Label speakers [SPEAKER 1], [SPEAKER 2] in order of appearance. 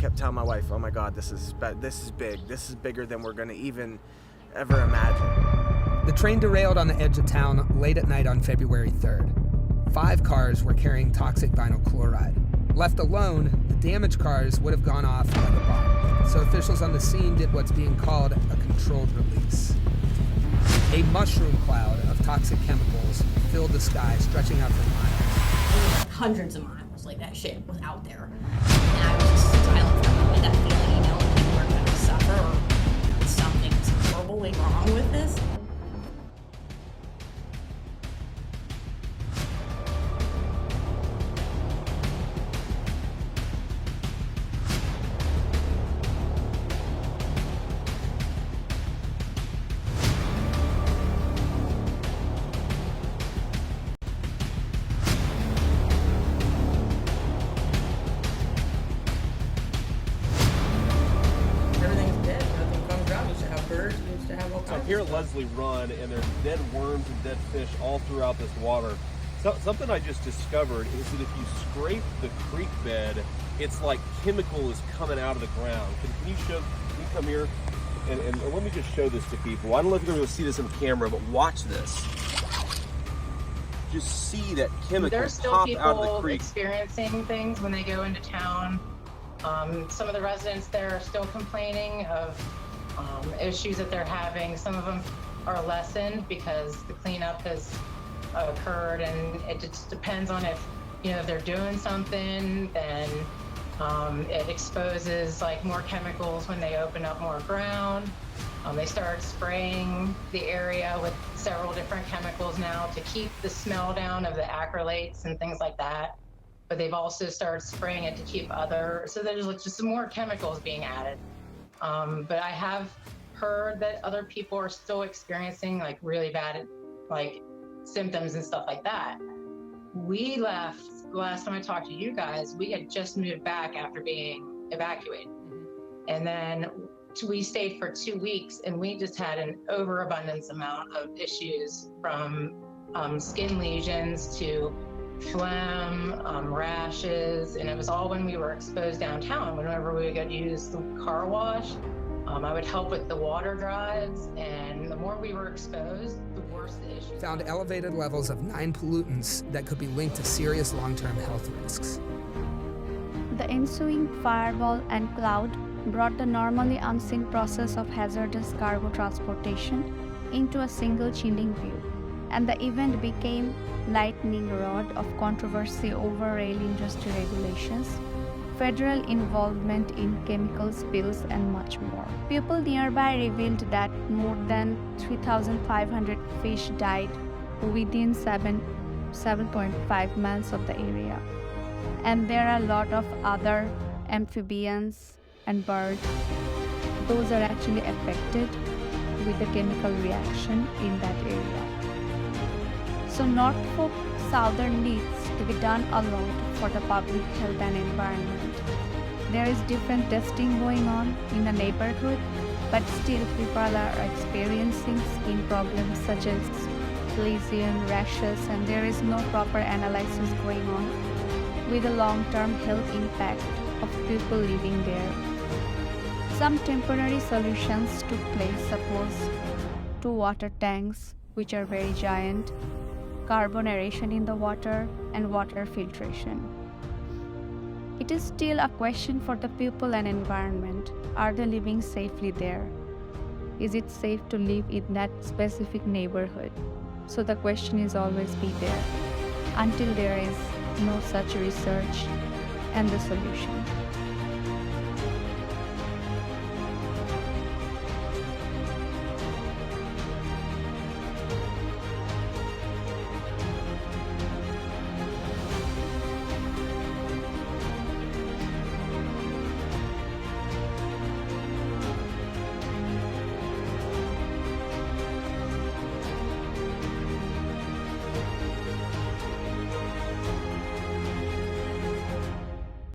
[SPEAKER 1] kept telling my wife, oh my God, this is big. This is bigger than we're gonna even ever imagine.
[SPEAKER 2] The train derailed on the edge of town late at night on February 3rd. 5 cars were carrying toxic vinyl chloride. Left alone, the damaged cars would have gone off like a bomb. So officials on the scene did what's being called a controlled release. A mushroom cloud of toxic chemicals filled the sky, stretching out for miles.
[SPEAKER 3] It was like hundreds of miles, like that shit was out there. And I was just silent for a moment, that feeling, you know, like people are gonna suffer or something's horribly wrong with this.
[SPEAKER 4] Here at Leslie Run, and there's dead worms and dead fish all throughout this water. So, something I just discovered is that if you scrape the creek bed, it's like chemical is coming out of the ground. Can you come here and let me just show this to people. I don't know if you're going to see this in camera, but watch this. Just see that chemical
[SPEAKER 5] There's still
[SPEAKER 4] pop
[SPEAKER 5] people
[SPEAKER 4] out of the creek.
[SPEAKER 5] experiencing things when they go into town. Some of the residents there are still complaining of issues that they're having. Some of them are lessened because the cleanup has occurred, and it just depends on if, you know, if they're doing something, then it exposes like more chemicals when they open up more ground. They start spraying the area with several different chemicals now to keep the smell down of the acrylates and things like that. But they've also started spraying it to keep so there's like just some more chemicals being added. But I have heard that other people are still experiencing like really bad like symptoms and stuff like that. We left, the last time I talked to you guys, we had just moved back after being evacuated. And then we stayed for 2 weeks, and we just had an overabundance amount of issues, from skin lesions to phlegm, rashes, and it was all when we were exposed downtown. Whenever we would go to use the car wash, I would help with the water drives, and the more we were exposed, the worse the issues.
[SPEAKER 2] Found elevated levels of 9 pollutants that could be linked to serious long-term health risks.
[SPEAKER 6] The ensuing fireball and cloud brought the normally unseen process of hazardous cargo transportation into a single chilling view, and the event became lightning rod of controversy over rail industry regulations, federal involvement in chemical spills, and much more. People nearby revealed that more than 3,500 fish died within 7.5 miles of the area. And there are a lot of other amphibians and birds. Those are actually affected with the chemical reaction in that area. So Norfolk Southern needs to be done a lot for the public health and environment. There is different testing going on in the neighborhood, but still people are experiencing skin problems such as lesions, rashes, and there is no proper analysis going on with the long-term health impact of people living there. Some temporary solutions took place, suppose 2 water tanks, which are very giant, carbon aeration in the water, and water filtration. It is still a question for the people and environment. Are they living safely there? Is it safe to live in that specific neighborhood? So the question is always be there until there is no such research and the solution.